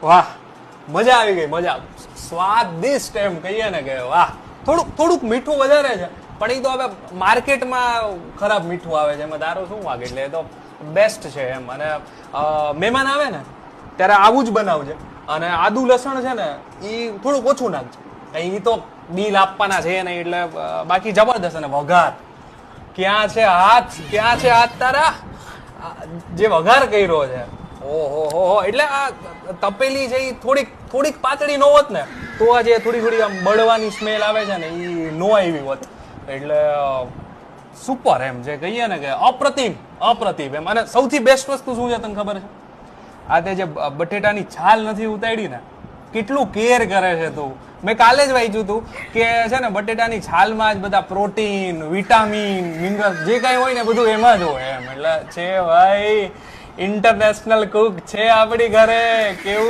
વાહ, મજા આવી ગઈ, મજા. સ્વાદિષ્ટ એમ કહીએ ને કે વાહ. થોડુંક મીઠું વધારે છે, પણ એ તો હવે માર્કેટમાં ખરાબ મીઠું આવે છે, એમાં તારું શું વાગે, એટલે એ તો બેસ્ટ છે એમ. અને મહેમાન આવે ને ત્યારે આવું જ બનાવજે. અને આદુ લસણ છે ને એ થોડુંક ઓછું નાખજે, એ તો બિલ આપવાના છે નહીં, એટલે બાકી જબરદસ્ત. અને વઘાર, ક્યાં છે હાથ તારા, જે વઘાર કર્યો છે, ઓહો હો. એટલે આ તપેલી છે એ થોડીક પાતળી ન હોત ને તો આ જે થોડી આમ બળવાની સ્મેલ આવે છે ને એ નો આવી હોત. એટલે સુપર એમ, જે કહીએ ને કે અપ્રતિમ એમ. અને સૌથી બેસ્ટ વસ્તુ શું છે તને ખબર છે? આ તે જે બટેટાની છાલ નથી ઉતારી ને, કેટલું કેર કરે છે તું. મેં કાલે જ વાંચ્યું હતું કે છે ને બટેટાની છાલમાં જ બધા પ્રોટીન, વિટામિન, મિનરલ જે કાંઈ હોય ને બધું એમાં જ હોય એમ. એટલે છે ભાઈ, ઇન્ટરનેશનલ કુક છે આપણી ઘરે. કેવું